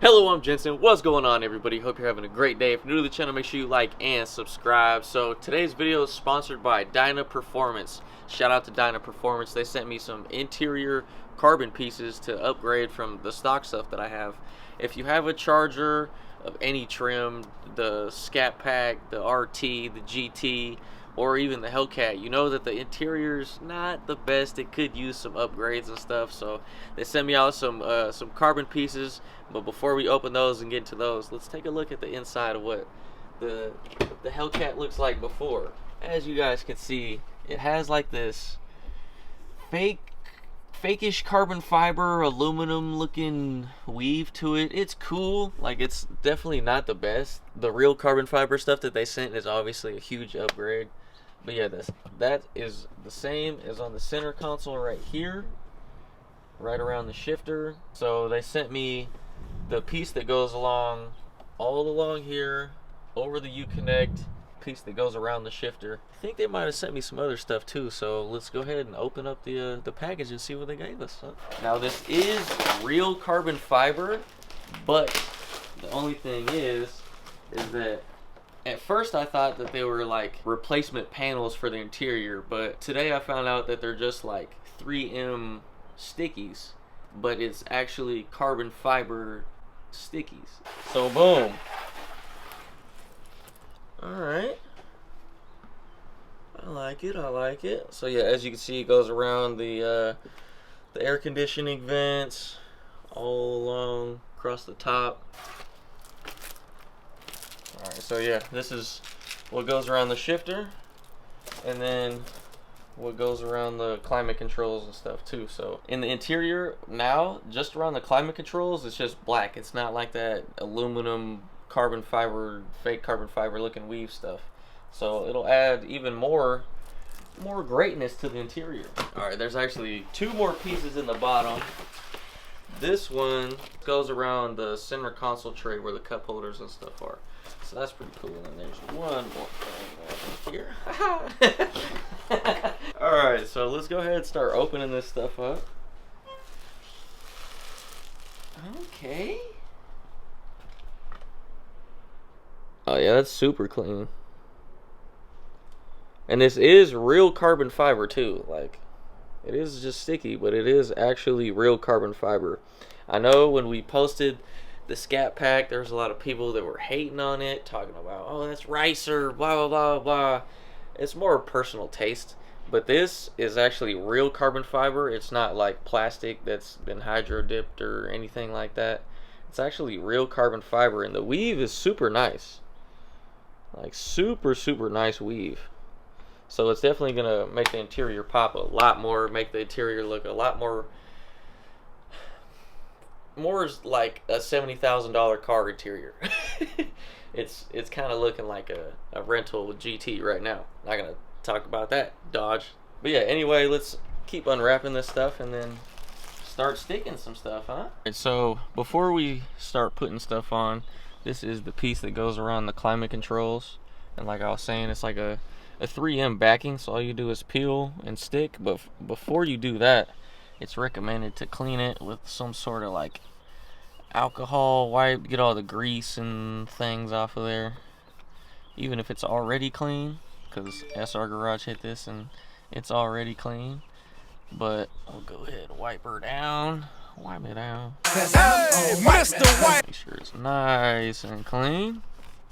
Hello, I'm Jensen. What's going on, everybody? Hope you're having a great day. If you're new to the channel, make sure you like and subscribe. So today's video is sponsored by Dyna Performance. Shout out to Dyna Performance. They sent me some interior carbon pieces to upgrade from the stock stuff that I have. If you have a Charger of any trim, the Scat Pack, the RT, the GT, or even the Hellcat, you know that the interior's not the best. It could use some upgrades and stuff. So they sent me out some carbon pieces. But before we open those and get into those, let's take a look at the inside of what the Hellcat looks like before. As you guys can see, it has like this fakish carbon fiber aluminum looking weave to it. It's cool. Like, it's definitely not the best. The real carbon fiber stuff that they sent is obviously a huge upgrade. But yeah, that is the same as on the center console right here, right around the shifter. So they sent me the piece that goes along all along here, over the U-Connect, piece that goes around the shifter. I think they might have sent me some other stuff too, so let's go ahead and open up the package and see what they gave us. Now, this is real carbon fiber, but the only thing is that at first I thought that they were like replacement panels for the interior, but today I found out that they're just like 3M stickies, but it's actually carbon fiber stickies. So boom. Alright, I like it. So yeah, as you can see, it goes around the air conditioning vents, all along across the top. Alright, so yeah, this is what goes around the shifter, and then what goes around the climate controls and stuff too. So in the interior now, just around the climate controls, it's just black. It's not like that aluminum carbon fiber, fake carbon fiber looking weave stuff. So it'll add even more greatness to the interior. All right, there's actually two more pieces in the bottom. This one goes around the center console tray where the cup holders and stuff are. So that's pretty cool. And there's one more thing here. Alright, so let's go ahead and start opening this stuff up. Okay. Oh yeah, that's super clean. And this is real carbon fiber too. Like, it is just sticky, but it is actually real carbon fiber. I know when we posted the Scat Pack, there was a lot of people that were hating on it, talking about, oh, that's ricer, blah, blah, blah, blah. It's more personal taste. But this is actually real carbon fiber. It's not like plastic that's been hydro dipped or anything like that. It's actually real carbon fiber, and the weave is super nice. Like, super nice weave. So it's definitely gonna make the interior pop a lot more, make the interior look a lot more like a $70,000 car interior. It's kind of looking like a rental GT right now. Not gonna talk about that, Dodge. But yeah, anyway, let's keep unwrapping this stuff and then start sticking some stuff, huh? And so before we start putting stuff on, this is the piece that goes around the climate controls. And like I was saying, it's like a 3M backing, so all you do is peel and stick. But before you do that, it's recommended to clean it with some sort of like alcohol wipe, get all the grease and things off of there, even if it's already clean, because SR Garage hit this and it's already clean. But I'll go ahead and wipe it down. Hey, Mr. White. Make sure it's nice and clean.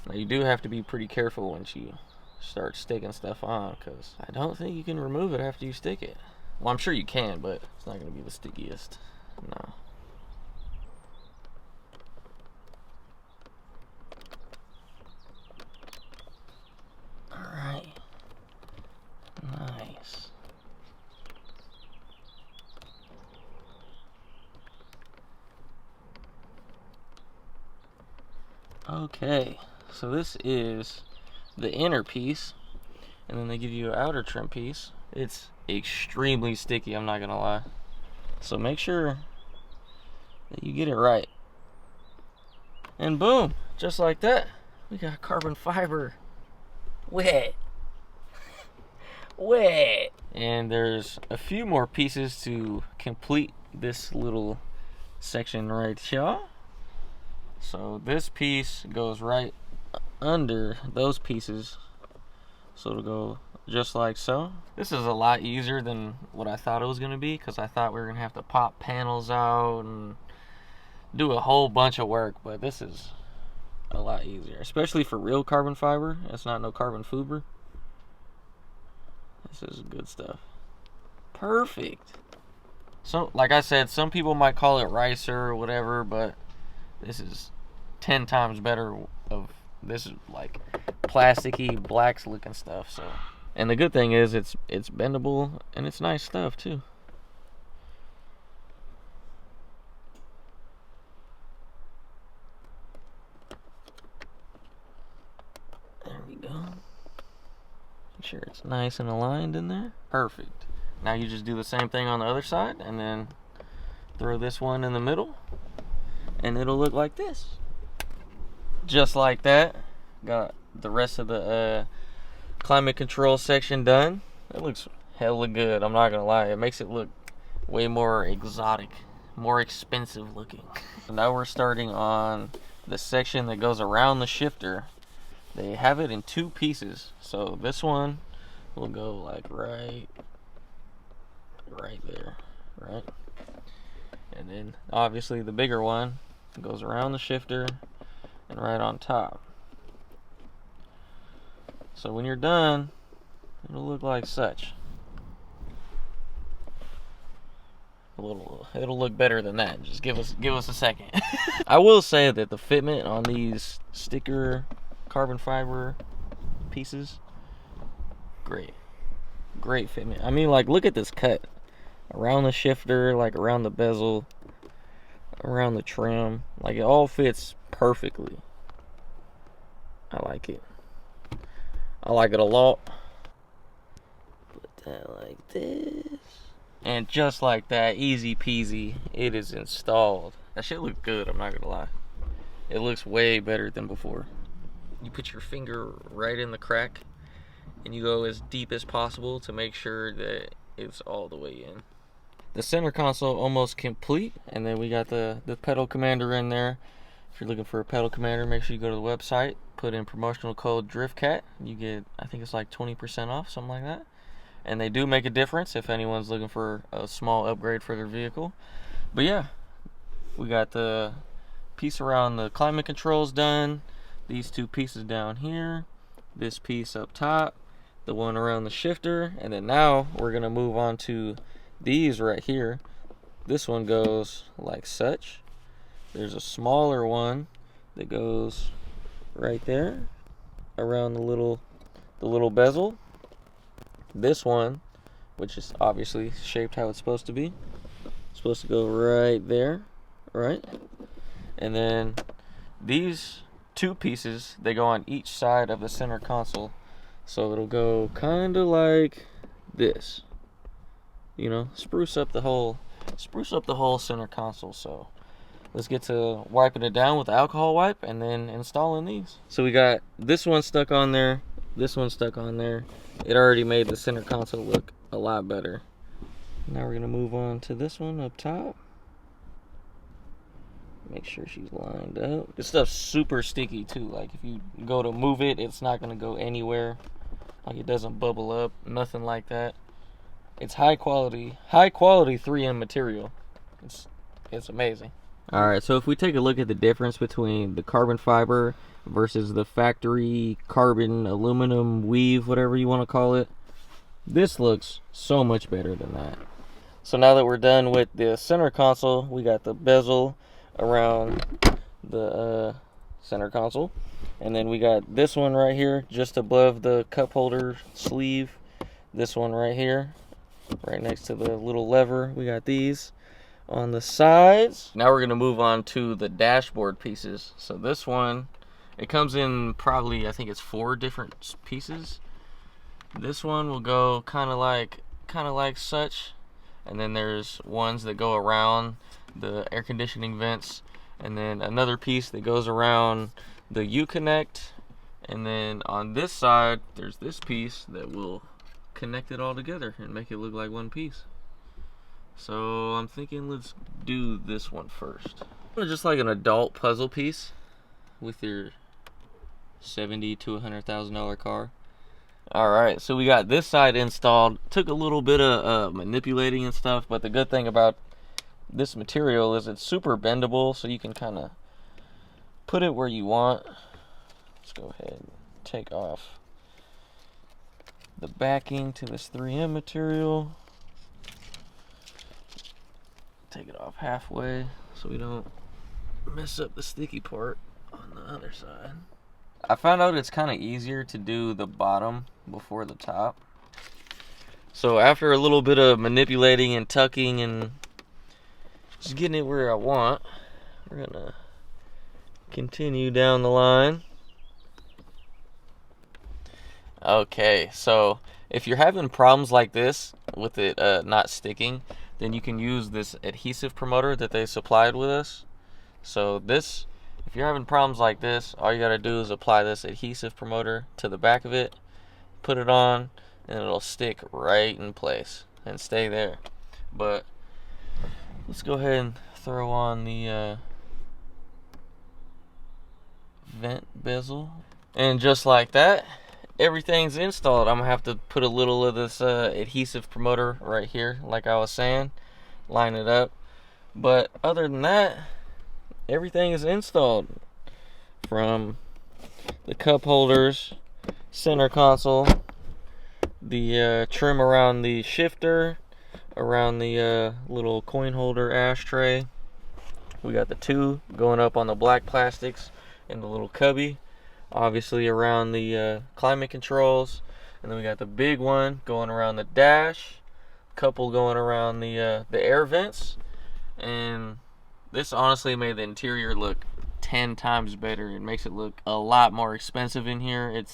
Now, you do have to be pretty careful once you start sticking stuff on, because I don't think you can remove it after you stick it. Well, I'm sure you can, but it's not going to be the stickiest. No. Alright. Nice. Okay, so this is the inner piece, and then they give you an outer trim piece. It's extremely sticky, I'm not gonna lie. So make sure that you get it right. And boom, just like that, we got carbon fiber. Wet. Wet. And there's a few more pieces to complete this little section right here. So this piece goes right under those pieces, so it'll go just like so. This is a lot easier than what I thought it was going to be, because I thought we were going to have to pop panels out and do a whole bunch of work, but this is a lot easier, especially for real carbon fiber. It's not no carbon fiber. This is good stuff. Perfect. So like I said, some people might call it ricer or whatever, but this is 10 times better. This is like plasticky black looking stuff. So, and the good thing is it's bendable and it's nice stuff too. There we go. Make sure it's nice and aligned in there. Perfect. Now you just do the same thing on the other side, and then throw this one in the middle, and it'll look like this. Just like that. Got the rest of the climate control section done. It looks hella good, I'm not gonna lie. It makes it look way more exotic, more expensive looking. So now we're starting on the section that goes around the shifter. They have it in 2 pieces. So this one will go like right there, right? And then obviously the bigger one goes around the shifter and right on top. So when you're done, it'll look like such. It'll look better than that. Just give us a second. I will say that the fitment on these sticker carbon fiber pieces, great fitment. I mean, like, look at this cut around the shifter, like around the bezel, around the trim. Like, it all fits perfectly. I like it. I like it a lot. Put that like this. And just like that, easy peasy, it is installed. That shit looks good, I'm not gonna lie. It looks way better than before. You put your finger right in the crack and you go as deep as possible to make sure that it's all the way in. The center console almost complete, and then we got the pedal commander in there. If you're looking for a pedal commander, make sure you go to the website, put in promotional code DriftCat. You get, I think it's like 20% off, something like that. And they do make a difference if anyone's looking for a small upgrade for their vehicle. But yeah, we got the piece around the climate controls done, these 2 pieces down here, this piece up top, the one around the shifter, and then now we're gonna move on to these right here. This one goes like such. There's a smaller one that goes right there around the little bezel. This one, which is obviously shaped how it's supposed to be, it's supposed to go right there, right? And then these 2 pieces, they go on each side of the center console, so it'll go kind of like this, you know, spruce up the whole center console. So let's get to wiping it down with the alcohol wipe and then installing these. So we got this one stuck on there, this one stuck on there. It already made the center console look a lot better. Now we're gonna move on to this one up top. Make sure she's lined up. This stuff's super sticky too. Like, if you go to move it, it's not gonna go anywhere. Like, it doesn't bubble up, nothing like that. It's high quality 3M material. It's amazing. All right, so if we take a look at the difference between the carbon fiber versus the factory carbon aluminum weave, whatever you want to call it, this looks so much better than that. So now that we're done with the center console, we got the bezel around the center console, and then we got this one right here just above the cup holder sleeve, this one right here right next to the little lever. We got these on the sides. Now we're gonna move on to the dashboard pieces. So this one, it comes in probably, I think it's 4 different pieces. This one will go kind of like such, and then there's ones that go around the air conditioning vents, and then another piece that goes around the U-connect, and then on this side there's this piece that will connect it all together and make it look like one piece. So I'm thinking let's do this one first. Just like an adult puzzle piece with your $70,000 to $100,000 car. Alright, so we got this side installed. Took a little bit of manipulating and stuff, but the good thing about this material is it's super bendable, so you can kind of put it where you want. Let's go ahead and take off the backing to this 3M material. Take it off halfway so we don't mess up the sticky part on the other side. I found out it's kind of easier to do the bottom before the top. So after a little bit of manipulating and tucking and just getting it where I want, we're gonna continue down the line. Okay, so if you're having problems like this with it not sticking, then you can use this adhesive promoter that they supplied with us. So this, if you're having problems like this, all you gotta do is apply this adhesive promoter to the back of it, put it on, and it'll stick right in place and stay there. But let's go ahead and throw on the vent bezel. And just like that, everything's installed. I'm gonna have to put a little of this adhesive promoter right here, like I was saying, line it up. But other than that, everything is installed, from the cup holders, center console, the trim around the shifter, around the little coin holder ashtray. We got the two going up on the black plastics in the little cubby, obviously around the climate controls, and then we got the big one going around the dash, couple going around the air vents. And this honestly made the interior look 10 times better. It makes it look a lot more expensive in here. It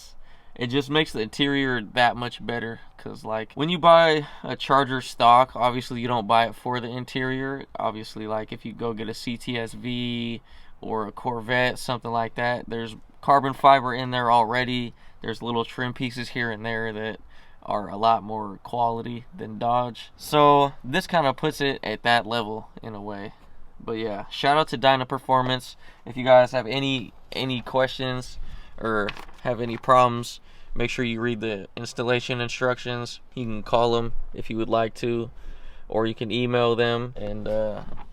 just makes the interior that much better, because like when you buy a Charger stock, obviously you don't buy it for the interior. Obviously, like if you go get a CTSV or a Corvette, something like that, there's carbon fiber in there already. There's little trim pieces here and there that are a lot more quality than Dodge. So this kind of puts it at that level in a way. But yeah, shout out to Dyna Performance. If you guys have any questions or have any problems, make sure you read the installation instructions. You can call them if you would like to, or you can email them, and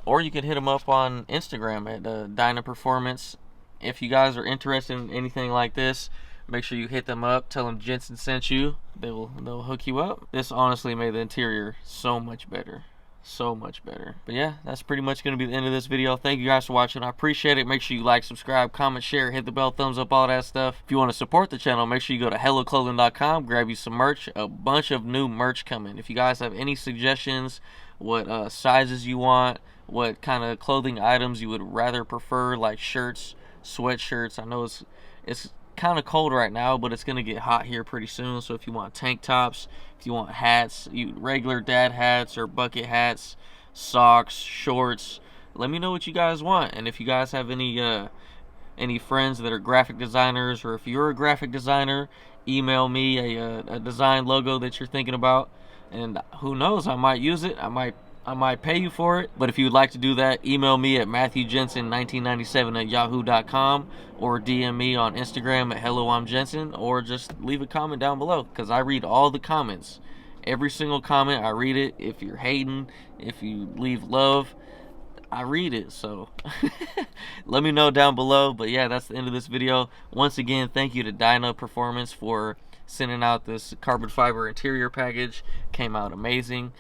or you can hit them up on Instagram at Dyna Performance. If you guys are interested in anything like this, make sure you hit them up. Tell them Jensen sent you. They'll hook you up. This honestly made the interior so much better. So much better. But yeah, that's pretty much going to be the end of this video. Thank you guys for watching. I appreciate it. Make sure you like, subscribe, comment, share, hit the bell, thumbs up, all that stuff. If you want to support the channel, make sure you go to helloclothing.com, grab you some merch. A bunch of new merch coming. If you guys have any suggestions, what sizes you want, what kind of clothing items you would rather prefer, like shirts, sweatshirts. I know it's kind of cold right now, but it's gonna get hot here pretty soon. So if you want tank tops, if you want hats, regular dad hats or bucket hats, socks, shorts, let me know what you guys want. And if you guys have any friends that are graphic designers, or if you're a graphic designer, email me a design logo that you're thinking about, and who knows, I might use it. I might pay you for it. But if you would like to do that, email me at MatthewJensen1997@yahoo.com, or DM me on Instagram at Helloooimjensen, or just leave a comment down below, because I read all the comments. Every single comment, I read it. If you're hating, if you leave love, I read it. So let me know down below. But yeah, that's the end of this video. Once again, thank you to Dyna Performance for sending out this carbon fiber interior package. Came out amazing.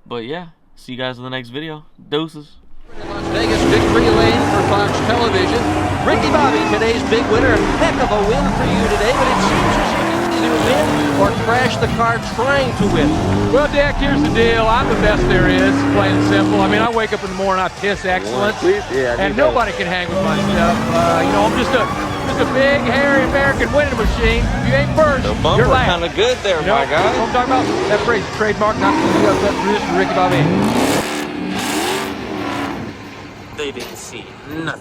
But yeah, see you guys in the next video. Deuces. Las Vegas victory lane for Fox Television. Ricky Bobby, today's big winner. Heck of a win for you today, but it seems as if you either win or crash the car trying to win. Well, Dick, here's the deal. I'm the best there is, plain and simple. I mean, I wake up in the morning, I piss excellence, and nobody can hang with my stuff. You know, I'm just a big, hairy American winning machine. If you ain't first, The you're bumper last. kind of good there, my guy. What I'm talking about? That phrase, trademark, not for Ricky Bobby. They didn't see nothing.